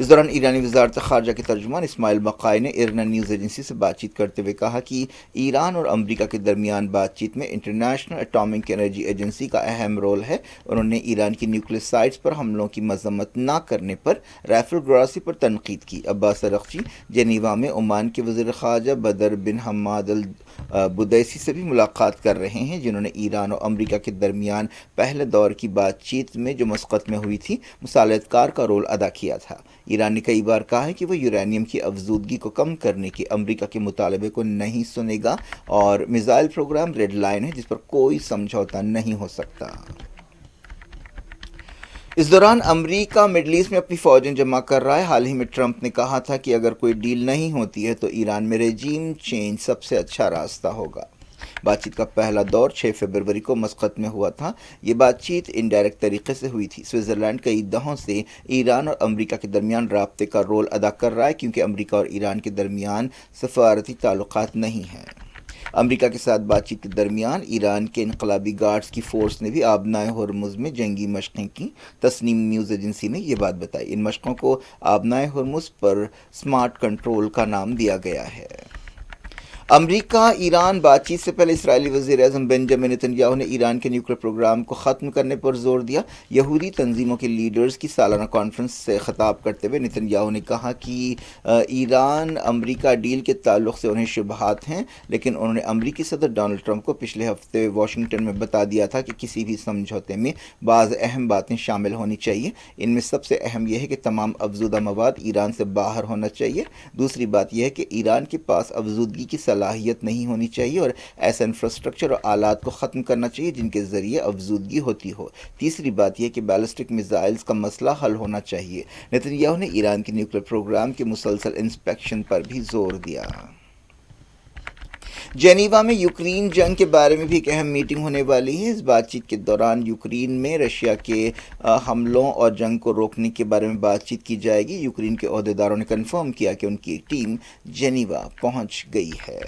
اس دوران ایرانی وزارت خارجہ کے ترجمان اسماعیل بقائی نے ارنا نیوز ایجنسی سے بات چیت کرتے ہوئے کہا کہ ایران اور امریکہ کے درمیان بات چیت میں انٹرنیشنل اٹامک انرجی ایجنسی کا اہم رول ہے۔ انہوں نے ایران کی نیوکلیئر سائٹس پر حملوں کی مذمت نہ کرنے پر رائفل گراسسی پر تنقید کی۔ عباس اراغچی جنیوا میں عمان کے وزیر خارجہ بدر بن حماد البدیسی سے بھی ملاقات کر رہے ہیں، جنہوں نے ایران اور امریکہ کے درمیان پہلے دور کی بات چیت میں جو مسقط میں ہوئی تھی مصالحت کار کا رول ادا کیا تھا۔ ایران نے کئی بار کہا ہے کہ وہ یورینیم کی افزودگی کو کم کرنے کے امریکہ کے مطالبے کو نہیں سنے گا اور میزائل پروگرام ریڈ لائن ہے جس پر کوئی سمجھوتا نہیں ہو سکتا۔ اس دوران امریکہ مڈل ایسٹ میں اپنی فوجیں جمع کر رہا ہے۔ حال ہی میں ٹرمپ نے کہا تھا کہ اگر کوئی ڈیل نہیں ہوتی ہے تو ایران میں رجیم چینج سب سے اچھا راستہ ہوگا۔ بات چیت کا پہلا دور 6 فروری کو مسقط میں ہوا تھا۔ یہ بات چیت انڈائریکٹ طریقے سے ہوئی تھی۔ سوئٹزرلینڈ کئی دہوں سے ایران اور امریکہ کے درمیان رابطے کا رول ادا کر رہا ہے کیونکہ امریکہ اور ایران کے درمیان سفارتی تعلقات نہیں ہیں۔ امریکہ کے ساتھ بات چیت کے درمیان ایران کے انقلابی گارڈز کی فورس نے بھی آبنائے ہرمز میں جنگی مشقیں کی۔ تسنیم نیوز ایجنسی نے یہ بات بتائی۔ ان مشقوں کو آبنائے ہرمز پر سمارٹ کنٹرول کا نام دیا گیا ہے۔ امریکہ ایران بات چیت سے پہلے اسرائیلی وزیر اعظم بنجامن نتنیاہو نے ایران کے نیوکلیئر پروگرام کو ختم کرنے پر زور دیا۔ یہودی تنظیموں کے لیڈرز کی سالانہ کانفرنس سے خطاب کرتے ہوئے نتنیاہو نے کہا کہ ایران امریکہ ڈیل کے تعلق سے انہیں شبہات ہیں، لیکن انہوں نے امریکی صدر ڈونلڈ ٹرمپ کو پچھلے ہفتے واشنگٹن میں بتا دیا تھا کہ کسی بھی سمجھوتے میں بعض اہم باتیں شامل ہونی چاہیے۔ ان میں سب سے اہم یہ ہے کہ تمام افزودہ مواد ایران سے باہر ہونا چاہیے۔ دوسری بات یہ ہے کہ ایران کے پاس افزودگی کی صلاحیت نہیں ہونی چاہیے اور ایسا انفراسٹرکچر اور آلات کو ختم کرنا چاہیے جن کے ذریعے افزودگی ہوتی ہو۔ تیسری بات یہ کہ بیلسٹک میزائلز کا مسئلہ حل ہونا چاہیے۔ نتنیاہو نے ایران کے نیوکلیئر پروگرام کے مسلسل انسپیکشن پر بھی زور دیا۔ جنیوا میں یوکرین جنگ کے بارے میں بھی ایک اہم میٹنگ ہونے والی ہے۔ اس بات چیت کے دوران یوکرین میں رشیا کے حملوں اور جنگ کو روکنے کے بارے میں بات چیت کی جائے گی۔ یوکرین کے عہدیداروں نے کنفرم کیا کہ ان کی ٹیم جنیوا پہنچ گئی ہے۔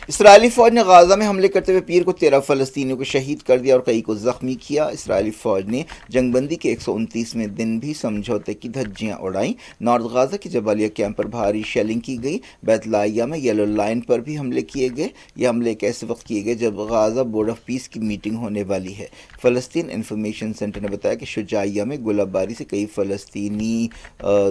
اسرائیلی فوج نے غازہ میں حملے کرتے ہوئے پیر کو 13 فلسطینیوں کو شہید کر دیا اور کئی کو زخمی کیا۔ اسرائیلی فوج نے جنگ بندی کے 129ویں دن بھی سمجھوتے کی دھجیاں اڑائیں۔ نارتھ غازہ کے جبالیہ کیمپ پر بھاری شیلنگ کی گئی۔ بیت لائیا میں یلو لائن پر بھی حملے کیے گئے۔ یہ حملے ایک ایسے وقت کیے گئے جب غازہ بورڈ آف پیس کی میٹنگ ہونے والی ہے۔ فلسطین انفارمیشن سینٹر نے بتایا کہ شجاعیہ میں گولہ باری سے کئی فلسطینی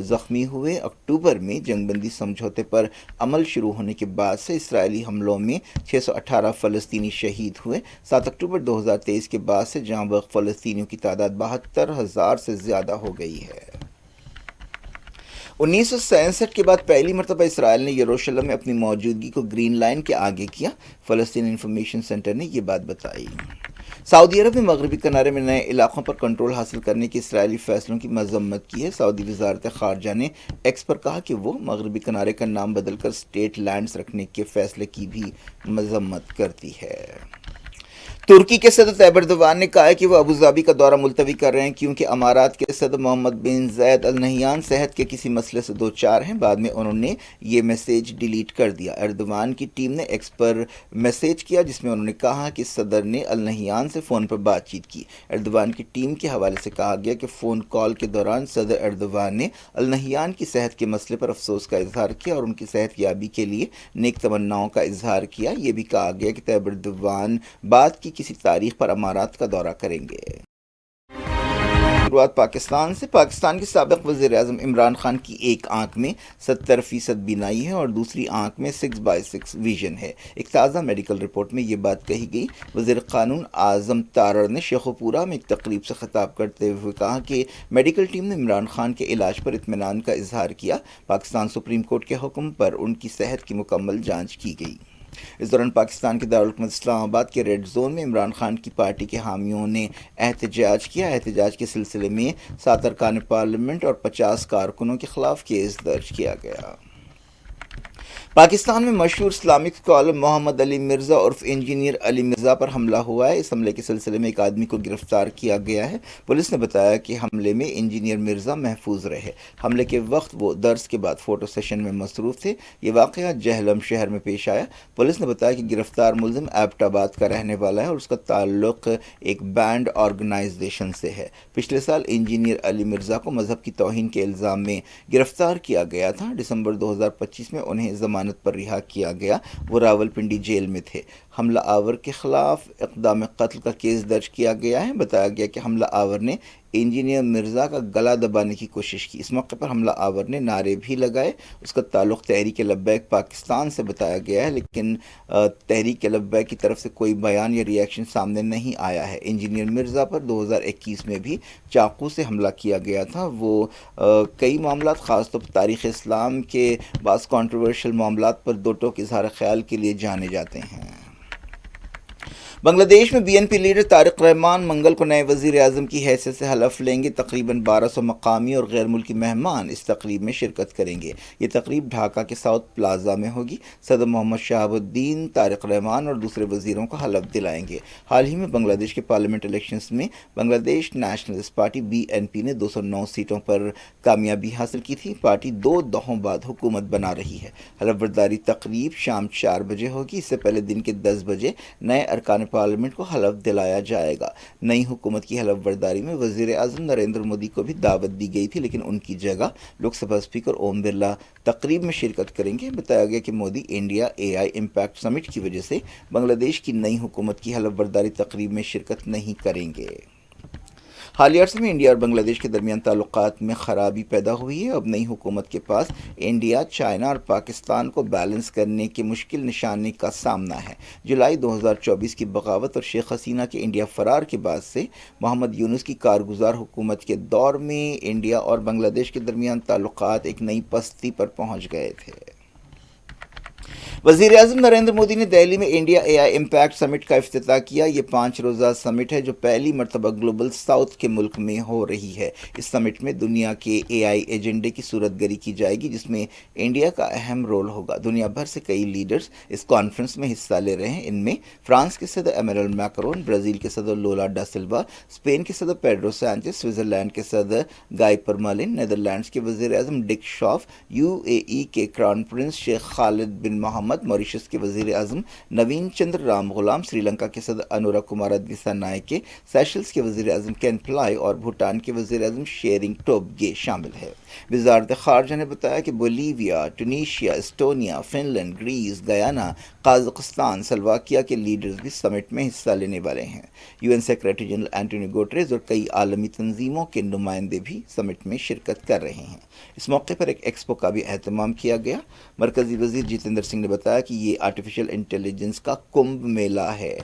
زخمی ہوئے۔ اکتوبر میں جنگ بندی سمجھوتے پر عمل شروع ہونے کے بعد سے اسرائیلی حملوں میں 618 فلسطینی شہید ہوئے۔ 7 اکتوبر 2023 کے بعد سے جاں بحق فلسطینیوں کی تعداد 72,000 سے زیادہ ہو گئی ہے۔ 1967 کے بعد پہلی مرتبہ اسرائیل نے یروشلم میں اپنی موجودگی کو گرین لائن کے آگے کیا۔ فلسطین انفارمیشن سینٹر نے یہ بات بتائی۔ سعودی عرب نے مغربی کنارے میں نئے علاقوں پر کنٹرول حاصل کرنے کے اسرائیلی فیصلوں کی مذمت کی ہے۔ سعودی وزارت خارجہ نے ایکس پر کہا کہ وہ مغربی کنارے کا نام بدل کر اسٹیٹ لینڈز رکھنے کے فیصلے کی بھی مذمت کرتی ہے۔ ترکی کے صدر طیب ایردوان نے کہا ہے کہ وہ ابوظہبی کا دورہ ملتوی کر رہے ہیں کیونکہ امارات کے صدر محمد بن زاید ال نہیان صحت کے کسی مسئلے سے دوچار ہیں۔ بعد میں انہوں نے یہ میسیج ڈیلیٹ کر دیا۔ ایردوان کی ٹیم نے ایکس پر میسیج کیا جس میں انہوں نے کہا کہ صدر نے ال نہیان سے فون پر بات چیت کی۔ ایردوان کی ٹیم کے حوالے سے کہا گیا کہ فون کال کے دوران صدر ایردوان نے ال نہیان کی صحت کے مسئلے پر افسوس کا اظہار کیا اور ان کی صحت یابی کے لیے نیک تمناؤں کا اظہار کیا۔ یہ بھی کہا گیا کہ طیب ایردوان بعد کی کسی تاریخ پر امارات کا دورہ کریں گے۔ شروعات پاکستان سے۔ پاکستان کے سابق وزیر اعظم عمران خان کی ایک آنکھ میں 70% بینائی ہے اور دوسری آنکھ میں 6/6 ویژن ہے۔ ایک تازہ میڈیکل رپورٹ میں یہ بات کہی گئی۔ وزیر قانون اعظم تارڑ نے شیخوپورہ میں ایک تقریب سے خطاب کرتے ہوئے کہا کہ میڈیکل ٹیم نے عمران خان کے علاج پر اطمینان کا اظہار کیا۔ پاکستان سپریم کورٹ کے حکم پر ان کی صحت کی مکمل جانچ کی گئی۔ اس دوران پاکستان کے دارالحکومت اسلام آباد کے ریڈ زون میں عمران خان کی پارٹی کے حامیوں نے احتجاج کیا۔ احتجاج کے سلسلے میں 7 ارکان پارلیمنٹ اور 50 کارکنوں کے خلاف کیس درج کیا گیا۔ پاکستان میں مشہور اسلامک اسکالر محمد علی مرزا عرف انجینئر علی مرزا پر حملہ ہوا ہے۔ اس حملے کے سلسلے میں ایک آدمی کو گرفتار کیا گیا ہے۔ پولیس نے بتایا کہ حملے میں انجینئر مرزا محفوظ رہے۔ حملے کے وقت وہ درس کے بعد فوٹو سیشن میں مصروف تھے۔ یہ واقعہ جہلم شہر میں پیش آیا۔ پولیس نے بتایا کہ گرفتار ملزم ایبٹ آباد کا رہنے والا ہے اور اس کا تعلق ایک بینڈ آرگنائزیشن سے ہے۔ پچھلے سال انجینئر علی مرزا کو مذہب کی توہین کے الزام میں گرفتار کیا گیا تھا۔ دسمبر 2025 میں انہیں ضمانت پر رہا کیا گیا۔ وہ راولپنڈی جیل میں تھے۔ حملہ آور کے خلاف اقدام قتل کا کیس درج کیا گیا ہے۔ بتایا گیا کہ حملہ آور نے انجینئر مرزا کا گلا دبانے کی کوشش کی۔ اس موقع پر حملہ آور نے نعرے بھی لگائے۔ اس کا تعلق تحریک لبیک پاکستان سے بتایا گیا ہے، لیکن تحریک لبیک کی طرف سے کوئی بیان یا ری ایکشن سامنے نہیں آیا ہے۔ انجینئر مرزا پر 2021 میں بھی چاقو سے حملہ کیا گیا تھا۔ وہ کئی معاملات، خاص طور پر تاریخ اسلام کے بعض کنٹروورشل معاملات پر دو ٹوک اظہار خیال کے لیے جانے جاتے ہیں۔ بنگلہ دیش میں B N P leader Tariq Rahman منگل کو نئے وزیر اعظم کی حیثیت سے حلف لیں گے۔ تقریباً 1200 مقامی اور غیر ملکی مہمان اس تقریب میں شرکت کریں گے۔ یہ تقریب ڈھاکہ کے ساؤتھ پلازا میں ہوگی۔ صدر محمد شہاب الدین طارق رحمان اور دوسرے وزیروں کو حلف دلائیں گے۔ حال ہی میں بنگلہ دیش کے پارلیمنٹ الیکشنز میں Bangladesh nationalist party B N P نے 209 سیٹوں پر کامیابی حاصل کی تھی۔ پارٹی 2 دہوں بعد حکومت بنا رہی ہے۔ حلف برداری تقریب شام 4 بجے ہوگی۔ اس سے پہلے دن کے 10 بجے نئے ارکان پارلیمنٹ کو حلف دلایا جائے گا۔ نئی حکومت کی حلف برداری میں وزیر اعظم نریندر مودی کو بھی دعوت دی گئی تھی، لیکن ان کی جگہ لوک سبھا اسپیکر اوم برلا تقریب میں شرکت کریں گے۔ بتایا گیا کہ مودی انڈیا اے آئی امپیکٹ سمٹ کی وجہ سے بنگلہ دیش کی نئی حکومت کی حلف برداری تقریب میں شرکت نہیں کریں گے۔ حالیہ عرصے میں انڈیا اور بنگلہ دیش کے درمیان تعلقات میں خرابی پیدا ہوئی ہے۔ اب نئی حکومت کے پاس انڈیا، چائنا اور پاکستان کو بیلنس کرنے کے مشکل نشانے کا سامنا ہے۔ جولائی 2024 کی بغاوت اور شیخ حسینہ کے انڈیا فرار کے بعد سے محمد یونس کی کارگزار حکومت کے دور میں انڈیا اور بنگلہ دیش کے درمیان تعلقات ایک نئی پستی پر پہنچ گئے تھے۔ وزیر اعظم نریندر مودی نے دہلی میں انڈیا اے آئی امپیکٹ سمٹ کا افتتاح کیا۔ یہ 5 روزہ سمٹ ہے جو پہلی مرتبہ گلوبل ساؤتھ کے ملک میں ہو رہی ہے۔ اس سمٹ میں دنیا کے اے آئی ایجنڈے کی صورت گری کی جائے گی، جس میں انڈیا کا اہم رول ہوگا۔ دنیا بھر سے کئی لیڈرز اس کانفرنس میں حصہ لے رہے ہیں۔ ان میں فرانس کے صدر ایمینوئل میکرون، برازیل کے صدر لولا ڈا سلوا، اسپین کے صدر پیڈرو سانچیز، سوئٹزرلینڈ کے صدر گائی پرملن، نیدرلینڈز کے وزیر اعظم ڈک شاف، یو اے ای کے کراؤن پرنس شیخ خالد بن محمد، موریشس کے وزیر اعظم نوین چندر رام غلام، سری لنکا کے صدر انورا کمارا دیسا نائکے، سیشلز کے وزیر اعظم کین پلائی اور بھوٹان کے وزیر اعظم شیرنگ ٹوبگے شامل ہے۔ وزارت خارجہ نے بتایا کہ Bolivia, Tunisia, Estonia, Finland, Greece, Guyana, Kazakhstan, Slovakia کے لیڈرز بھی سمٹ میں حصہ لینے والے ہیں۔ U N secretary general Antonio Guterres اور کئی عالمی تنظیموں کے نمائندے بھی سمٹ میں شرکت کر رہے ہیں۔ اس موقع پر ایک ایکسپو کا بھی اہتمام کیا گیا۔ مرکزی وزیر جتیندر سنگھ نے بتایا کہ یہ آرٹیفیشل انٹیلیجنس کا کمبھ میلہ ہے۔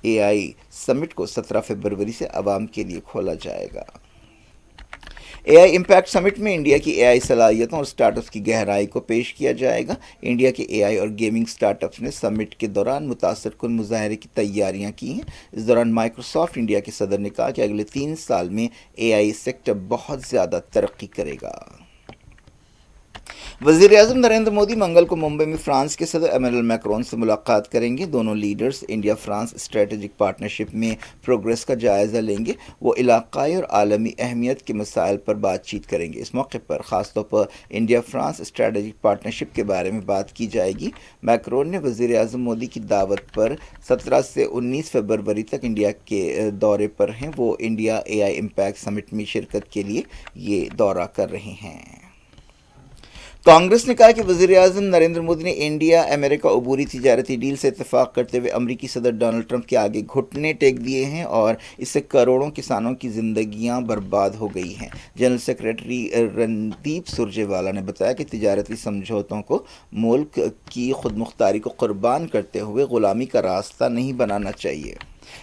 اے آئی سمٹ کو 17 فروری سے عوام کے لیے کھولا جائے گا۔ اے آئی امپیکٹ سمٹ میں انڈیا کی اے آئی صلاحیتوں اور اسٹارٹ اپس کی گہرائی کو پیش کیا جائے گا۔ انڈیا کے اے آئی اور گیمنگ اسٹارٹ اپس نے سمٹ کے دوران متاثر کن مظاہرے کی تیاریاں کی ہیں۔ اس دوران مائیکروسافٹ انڈیا کے صدر نے کہا کہ اگلے 3 سال میں اے آئی سیکٹر بہت زیادہ ترقی کرے گا۔ وزیر اعظم نریندر مودی منگل کو ممبئی میں فرانس کے صدر ایمینوئل میکرون سے ملاقات کریں گے۔ دونوں leaders India France strategic partnership میں پروگریس کا جائزہ لیں گے۔ وہ علاقائی اور عالمی اہمیت کے مسائل پر بات چیت کریں گے۔ اس موقع پر خاص طور پر انڈیا فرانس اسٹریٹجک پارٹنرشپ کے بارے میں بات کی جائے گی۔ میکرون نے وزیر اعظم مودی کی دعوت پر 17 سے 19 فروری تک انڈیا کے دورے پر ہیں۔ وہ انڈیا اے آئی امپیکٹ سمٹ میں شرکت کے لیے یہ دورہ کر رہے ہیں۔ کانگریس نے کہا کہ وزیر اعظم نریندر مودی نے انڈیا امریکہ عبوری تجارتی ڈیل سے اتفاق کرتے ہوئے امریکی صدر ڈونلڈ ٹرمپ کے آگے گھٹنے ٹیک دیے ہیں اور اس سے کروڑوں کسانوں کی زندگیاں برباد ہو گئی ہیں۔ جنرل سیکریٹری رندیپ سرجیوالا نے بتایا کہ تجارتی سمجھوتوں کو ملک کی خود مختاری کو قربان کرتے ہوئے غلامی کا راستہ نہیں بنانا چاہیے۔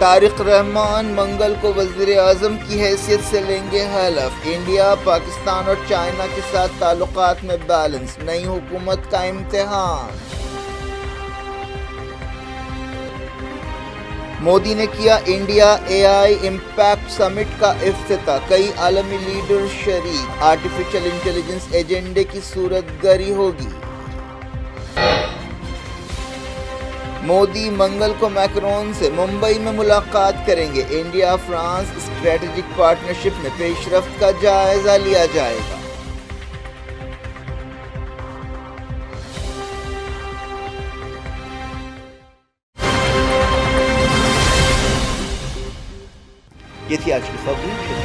طارق رحمان منگل کو وزیر اعظم کی حیثیت سے لیں گے حلف، انڈیا، پاکستان اور چائنا کے ساتھ تعلقات میں بیلنس، نئی حکومت کا امتحان۔ مودی نے کیا انڈیا اے آئی امپیکٹ سمٹ کا افتتاح، کئی عالمی لیڈر شریک، آرٹیفیشل انٹیلیجنس ایجنڈے کی صورت گری ہوگی۔ مودی منگل کو میکرون سے ممبئی میں ملاقات کریں گے، انڈیا فرانس اسٹریٹجک پارٹنرشپ میں پیش رفت کا جائزہ لیا جائے گا۔ یہ تھی آج کی خبر۔